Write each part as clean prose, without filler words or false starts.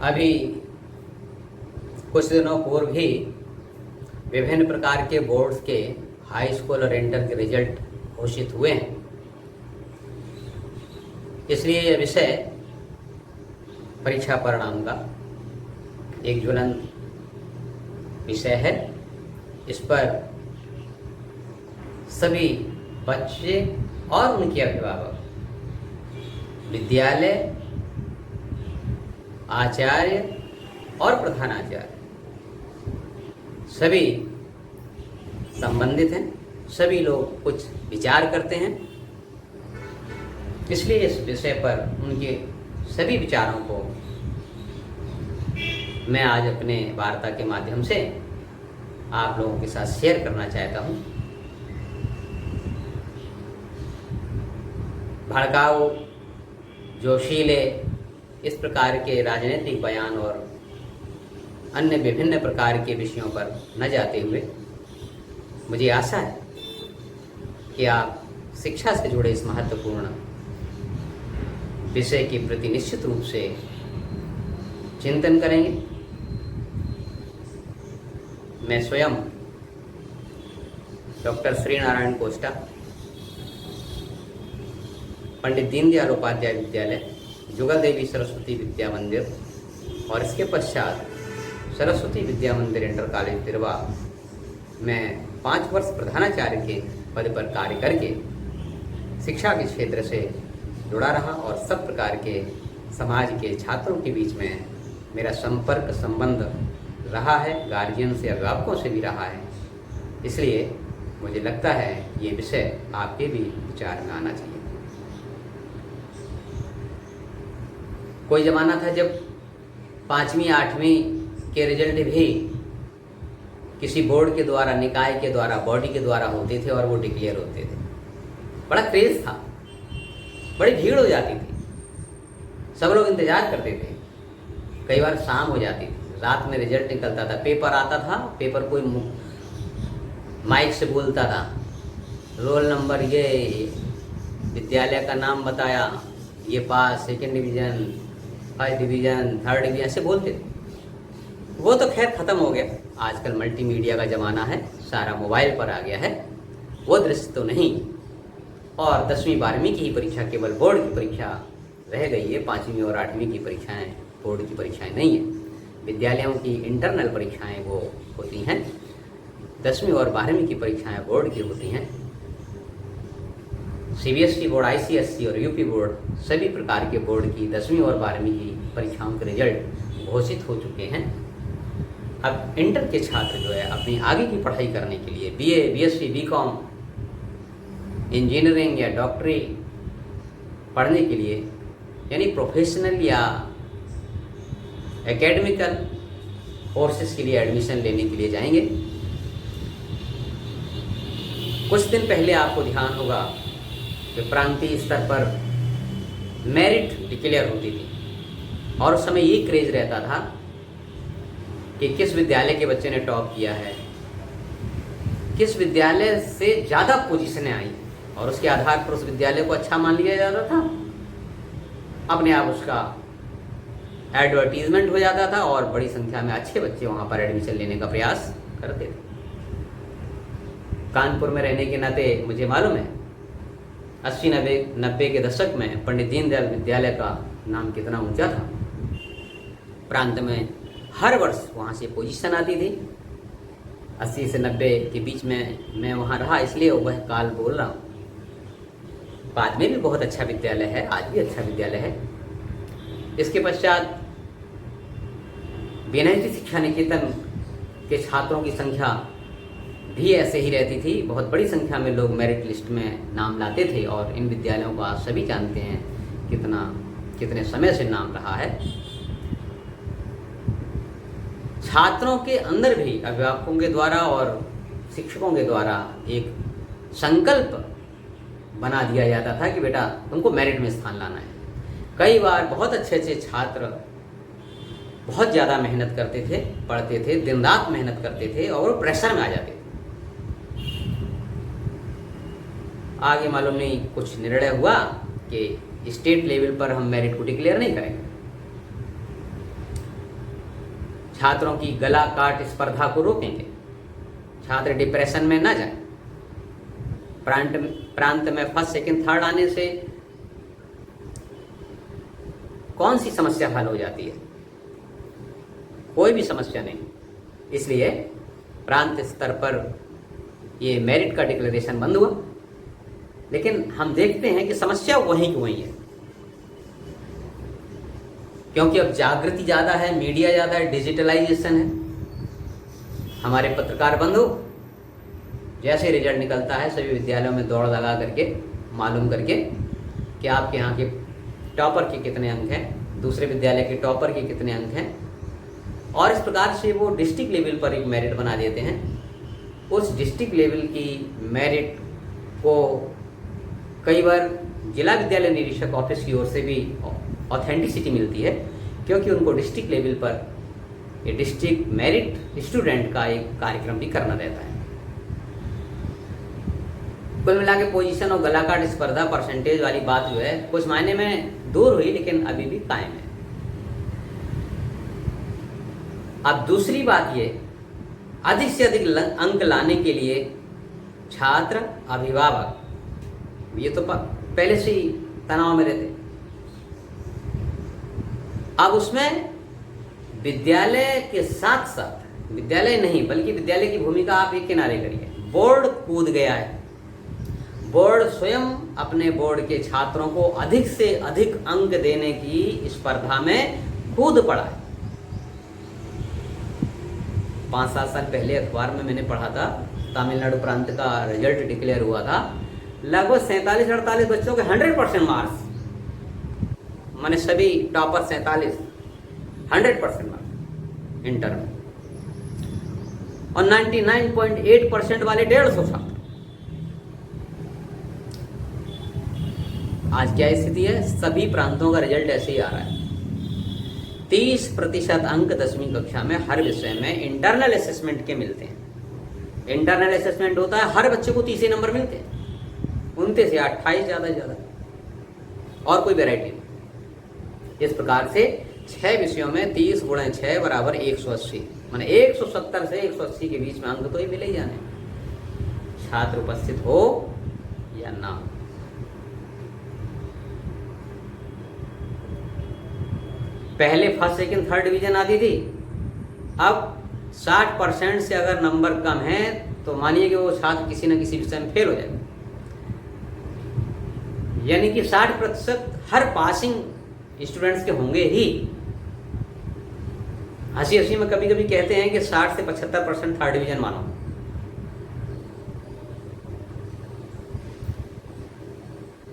अभी कुछ दिनों पूर्व ही विभिन्न प्रकार के बोर्ड्स के हाई स्कूल और इंटर के रिजल्ट घोषित हुए हैं। इसलिए यह विषय परीक्षा परिणाम का एक ज्वलंत विषय है। इस पर सभी बच्चे और उनके अभिभावक, विद्यालय, आचार्य और प्रधानाचार्य सभी संबंधित हैं। सभी लोग कुछ विचार करते हैं। इसलिए इस विषय पर उनके सभी विचारों को मैं आज अपने वार्ता के माध्यम से आप लोगों के साथ शेयर करना चाहता हूँ। भड़काऊ, जोशीले इस प्रकार के राजनीतिक बयान और अन्य विभिन्न प्रकार के विषयों पर न जाते हुए मुझे आशा है कि आप शिक्षा से जुड़े इस महत्वपूर्ण विषय के प्रति निश्चित रूप से चिंतन करेंगे। मैं स्वयं डॉक्टर श्रीनारायण कोष्टा, पंडित दीनदयाल उपाध्याय विद्यालय, जुगल देवी सरस्वती विद्या मंदिर और इसके पश्चात सरस्वती विद्या मंदिर इंटर कॉलेज तिरवा में 5 वर्ष प्रधानाचार्य के पद पर कार्य करके शिक्षा के क्षेत्र से जुड़ा रहा और सब प्रकार के समाज के छात्रों के बीच में मेरा संपर्क संबंध रहा है, गार्जियन से, अभिभावकों से भी रहा है। इसलिए मुझे लगता है ये विषय आपके भी विचार में आना चाहिए। कोई ज़माना था जब 5वीं 8वीं के रिजल्ट भी किसी बोर्ड के द्वारा, निकाय के द्वारा, बॉडी के द्वारा होते थे और वो डिक्लेयर होते थे। बड़ा क्रेज था, बड़ी भीड़ हो जाती थी, सब लोग इंतज़ार करते थे। कई बार शाम हो जाती थी, रात में रिजल्ट निकलता था, पेपर आता था, पेपर कोई माइक से बोलता था, रोल नंबर ये, विद्यालय का नाम बताया, ये pass, second division, first division, third division, ऐसे बोलते थे। वो तो खैर ख़त्म हो गया। आजकल मल्टीमीडिया का ज़माना है, सारा मोबाइल पर आ गया है, वो दृश्य तो नहीं। और 10वीं 12वीं की ही परीक्षा केवल बोर्ड की परीक्षा रह गई है। 5वीं और 8वीं की परीक्षाएं बोर्ड की परीक्षाएं नहीं हैं। विद्यालयों की इंटरनल परीक्षाएं वो होती हैं। 10वीं और 12वीं की परीक्षाएं बोर्ड की होती हैं। CBSE बोर्ड, ICSE और UP बोर्ड, सभी प्रकार के बोर्ड की 10वीं और 12वीं की परीक्षाओं के रिजल्ट घोषित हो चुके हैं। अब इंटर के छात्र जो है अपनी आगे की पढ़ाई करने के लिए BA, BSc, BCom, इंजीनियरिंग या डॉक्टरी पढ़ने के लिए, यानी प्रोफेशनल या एकेडमिकल कोर्सेज के लिए एडमिशन लेने के लिए जाएंगे। कुछ दिन पहले आपको ध्यान होगा कि प्रांतीय स्तर पर मेरिट डिक्लेयर होती थी और उस समय ये क्रेज रहता था कि किस विद्यालय के बच्चे ने टॉप किया है, किस विद्यालय से ज़्यादा पोजीशनें आई और उसके आधार पर उस विद्यालय को अच्छा मान लिया जाता था। अपने आप उसका एडवर्टीजमेंट हो जाता था और बड़ी संख्या में अच्छे बच्चे वहाँ पर एडमिशन लेने का प्रयास करते थे। कानपुर में रहने के नाते मुझे मालूम है 80-90 के दशक में पंडित दीनदयाल विद्यालय का नाम कितना ऊंचा था। प्रांत में हर वर्ष वहाँ से पोजीशन आती थी। 80 से 90 के बीच में मैं वहाँ रहा, इसलिए वह काल बोल रहा हूँ। बाद में भी बहुत अच्छा विद्यालय है, आज भी अच्छा विद्यालय है। इसके पश्चात BNIT शिक्षा निकेतन के छात्रों की संख्या भी ऐसे ही रहती थी। बहुत बड़ी संख्या में लोग मेरिट लिस्ट में नाम लाते थे और इन विद्यालयों का सभी जानते हैं कितने समय से नाम रहा है। छात्रों के अंदर भी अभिभावकों के द्वारा और शिक्षकों के द्वारा एक संकल्प बना दिया जाता था कि बेटा तुमको मेरिट में स्थान लाना है। कई बार बहुत अच्छे छात्र बहुत ज़्यादा मेहनत करते थे, पढ़ते थे, दिन रात मेहनत करते थे और प्रेशर में आ जाते थे। आगे मालूम नहीं कुछ निर्णय हुआ कि स्टेट लेवल पर हम मेरिट को डिक्लेयर नहीं करेंगे। छात्रों की गला काट स्पर्धा को रोकेंगे, छात्र डिप्रेशन में न जाए, प्रांत में फर्स्ट सेकंड थर्ड आने से कौन सी समस्या हल हो जाती है? कोई भी समस्या नहीं। इसलिए प्रांत स्तर पर ये मेरिट का डिक्लेरेशन बंद हुआ, लेकिन हम देखते हैं कि समस्या वहीं की वहीं है, क्योंकि अब जागृति ज़्यादा है, मीडिया ज़्यादा है, डिजिटलाइजेशन है। हमारे पत्रकार बंधु जैसे रिजल्ट निकलता है सभी विद्यालयों में दौड़ लगा करके मालूम करके कि आपके यहाँ के टॉपर के कितने अंक हैं, दूसरे विद्यालय के टॉपर के कितने अंक हैं, और इस प्रकार से वो डिस्ट्रिक्ट लेवल पर एक मेरिट बना देते हैं। उस डिस्ट्रिक्ट लेवल की मेरिट को कई बार जिला विद्यालय निरीक्षक ऑफिस की ओर से भी ऑथेंटिसिटी मिलती है, क्योंकि उनको डिस्ट्रिक्ट लेवल पर ये डिस्ट्रिक्ट मेरिट स्टूडेंट का एक कार्यक्रम भी करना रहता है। कुल मिला के पोजीशन और गलाकाट स्पर्धा परसेंटेज वाली बात जो है कुछ मायने में दूर हुई, लेकिन अभी भी कायम है। अब दूसरी बात ये, अधिक से अधिक अंक लाने के लिए छात्र अभिभावक ये तो पहले से ही तनाव में रहते। अब उसमें विद्यालय के साथ साथ, विद्यालय नहीं बल्कि विद्यालय की भूमिका आप एक किनारे करिए, बोर्ड कूद गया है। बोर्ड स्वयं अपने बोर्ड के छात्रों को अधिक से अधिक अंक देने की स्पर्धा में कूद पड़ा है। 5-7 साल पहले अखबार में मैंने पढ़ा था, तमिलनाडु प्रांत का रिजल्ट डिक्लेयर हुआ था, लगभग 47-48 बच्चों के 100% मार्क्स, माने सभी टॉपर 47 100% मार्क्स इंटर में, और 99.8% वाले 150 छात्र। आज क्या स्थिति है? सभी प्रांतों का रिजल्ट ऐसे ही आ रहा है। 30% अंक 10वीं कक्षा में हर विषय में इंटरनल असेसमेंट के मिलते हैं। इंटरनल असेसमेंट होता है, हर बच्चे को 30 नंबर मिलते हैं, 29 या 28 ज़्यादा से ज़्यादा, और कोई वेराइटी नहीं। इस प्रकार से 6 विषयों में 30 × 6 बराबर 180, माने 170 से 180 के बीच में अंक तो ही मिले ही जाने, छात्र उपस्थित हो या ना हो। पहले फर्स्ट सेकंड थर्ड डिवीजन आती थी, अब 60% से अगर नंबर कम है तो मानिए कि वो छात्र किसी न किसी विषय में फेल हो जाएगा, यानी कि 60% हर पासिंग स्टूडेंट्स के होंगे ही। हंसी हंसी में कभी कभी कहते हैं कि 60 से 75% थर्ड डिवीजन मानो।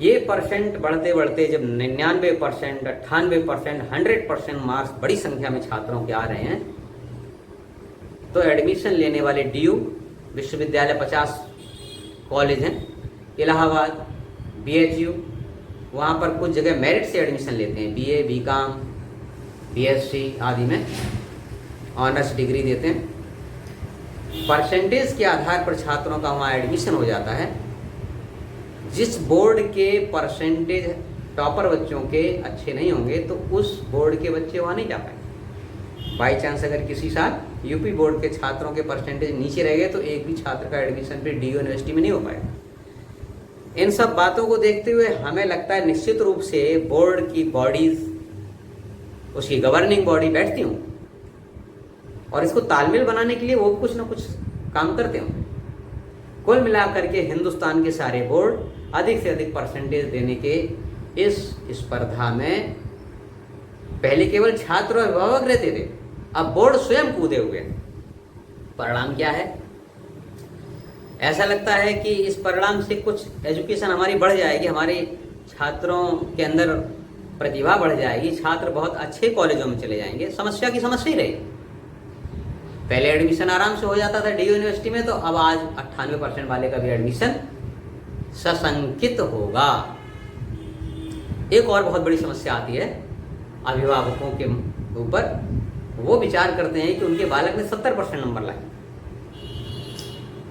ये परसेंट बढ़ते बढ़ते जब 99%, 98%, 100% मार्क्स बड़ी संख्या में छात्रों के आ रहे हैं, तो एडमिशन लेने वाले DU विश्वविद्यालय 50 कॉलेज हैं, इलाहाबाद, BHU, वहाँ पर कुछ जगह मेरिट से एडमिशन लेते हैं, BA, BCom, BSc आदि में ऑनर्स डिग्री देते हैं। परसेंटेज के आधार पर छात्रों का वहाँ एडमिशन हो जाता है। जिस बोर्ड के परसेंटेज टॉपर बच्चों के अच्छे नहीं होंगे तो उस बोर्ड के बच्चे वहाँ नहीं जा पाएंगे। बाई चांस अगर किसी साल यूपी बोर्ड के छात्रों के परसेंटेज नीचे रह गए तो एक भी छात्र का एडमिशन फिर DU यूनिवर्सिटी में नहीं हो पाएगा। इन सब बातों को देखते हुए हमें लगता है निश्चित रूप से बोर्ड की बॉडीज, उसकी गवर्निंग बॉडी बैठती हूँ और इसको तालमेल बनाने के लिए वो कुछ ना कुछ काम करते हों। कुल मिलाकर के हिंदुस्तान के सारे बोर्ड अधिक से अधिक परसेंटेज देने के इस स्पर्धा में पहले केवल छात्र और अभिभावक रहते थे, अब बोर्ड स्वयं कूदे हुए। परिणाम क्या है? ऐसा लगता है कि इस परिणाम से कुछ एजुकेशन हमारी बढ़ जाएगी, हमारे छात्रों के अंदर प्रतिभा बढ़ जाएगी, छात्र बहुत अच्छे कॉलेजों में चले जाएंगे। समस्या की समस्या ही रहेगी। पहले एडमिशन आराम से हो जाता था DU यूनिवर्सिटी में, तो अब आज 98% वाले का भी एडमिशन सशंकित होगा। एक और बहुत बड़ी समस्या आती है अभिभावकों के ऊपर। वो विचार करते हैं कि उनके बालक ने 70% नंबर लाए,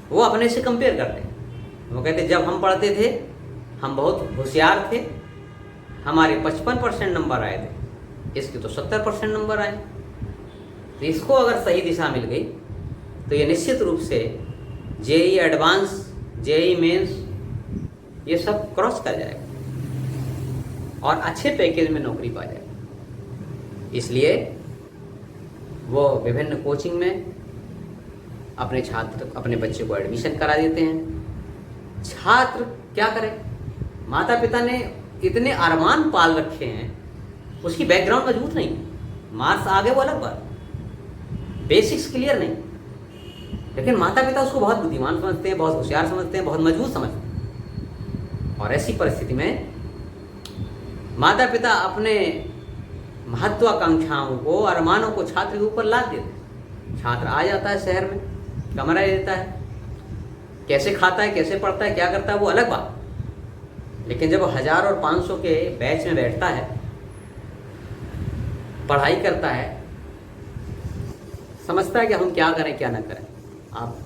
वो अपने से कंपेयर करते हैं। वो कहते जब हम पढ़ते थे हम बहुत होशियार थे, हमारे 55% नंबर आए थे, इसके तो 70% नंबर आए। तो इसको अगर सही दिशा मिल गई तो ये निश्चित रूप से जेईई एडवांस, जेईई मेंस ये सब क्रॉस कर जाएगा और अच्छे पैकेज में नौकरी पा जाएगा। इसलिए वो विभिन्न कोचिंग में अपने छात्र, अपने बच्चे को एडमिशन करा देते हैं। छात्र क्या करें, माता पिता ने इतने अरमान पाल रखे हैं, उसकी बैकग्राउंड मजबूत नहीं, मार्क्स आगे वो अलग बात, बेसिक्स क्लियर नहीं, लेकिन माता पिता उसको बहुत बुद्धिमान समझते हैं, बहुत होशियार समझते हैं, बहुत मजबूत समझते हैं। और ऐसी परिस्थिति में माता पिता अपने महत्वाकांक्षाओं को, अरमानों को छात्र के ऊपर लाद देते हैं। छात्र आ जाता है शहर में, कमरा ले लेता है, कैसे खाता है, कैसे पढ़ता है, क्या करता है वो अलग बात, लेकिन जब 1000 और 500 के बैच में बैठता है, पढ़ाई करता है, समझता है कि हम क्या करें क्या ना करें। आप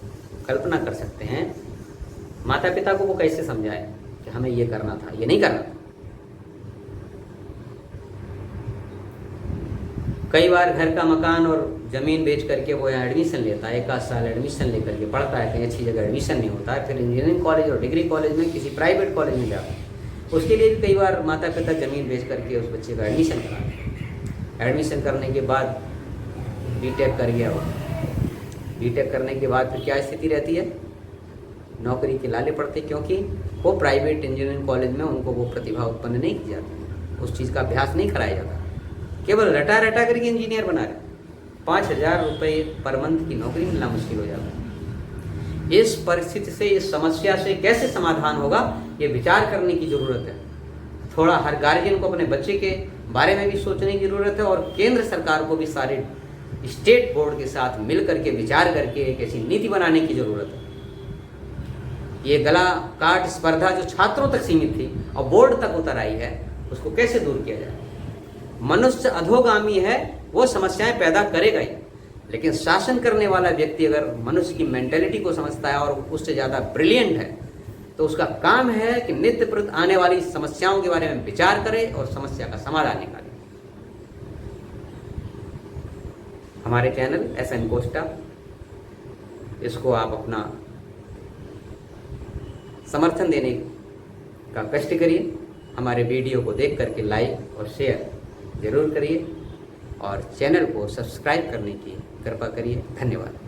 कल्पना कर सकते हैं माता पिता को वो कैसे समझाए कि हमें ये करना था, ये नहीं करना था। कई बार घर का मकान और ज़मीन बेच करके वो यहाँ एडमिशन लेता है, 1 आध साल एडमिशन लेकर के पढ़ता है, कहीं अच्छी जगह एडमिशन नहीं होता है, फिर इंजीनियरिंग कॉलेज और डिग्री कॉलेज में किसी प्राइवेट कॉलेज में जाता है। उसके लिए भी कई बार माता पिता ज़मीन बेच करके उस बच्चे का एडमिशन कराते हैं। एडमिशन करने के बाद बीटेक कर गया वो, बीटेक करने के बाद फिर क्या स्थिति रहती है, नौकरी के लाले पड़ते, क्योंकि वो प्राइवेट इंजीनियरिंग कॉलेज में उनको वो प्रतिभा उत्पन्न नहीं की जाती, उस चीज़ का अभ्यास नहीं कराया जाता, केवल रटा रटा करके इंजीनियर बना रहे। 5000 रुपये पर मंथ की नौकरी मिलना मुश्किल हो जाता है। इस परिस्थिति से, इस समस्या से कैसे समाधान होगा, ये विचार करने की ज़रूरत है। थोड़ा हर गार्जियन को अपने बच्चे के बारे में भी सोचने की ज़रूरत है और केंद्र सरकार को भी सारे स्टेट बोर्ड के साथ मिल करके विचार करके एक ऐसी नीति बनाने की ज़रूरत है। ये गला काट स्पर्धा जो छात्रों तक सीमित थी और बोर्ड तक उतर आई है, उसको कैसे दूर किया जाए। मनुष्य अधोगामी है, वो समस्याएं पैदा करेगा ही, लेकिन शासन करने वाला व्यक्ति अगर मनुष्य की मेंटेलिटी को समझता है और उससे ज़्यादा ब्रिलियंट है, तो उसका काम है कि नित्य प्रति आने वाली समस्याओं के बारे में विचार करे और समस्या का समाधान निकाले। हमारे चैनल SN कोस्टा, इसको आप अपना समर्थन देने का कष्ट करिए। हमारे वीडियो को देख करके लाइक और शेयर जरूर करिए और चैनल को सब्सक्राइब करने की कृपा करिए। धन्यवाद।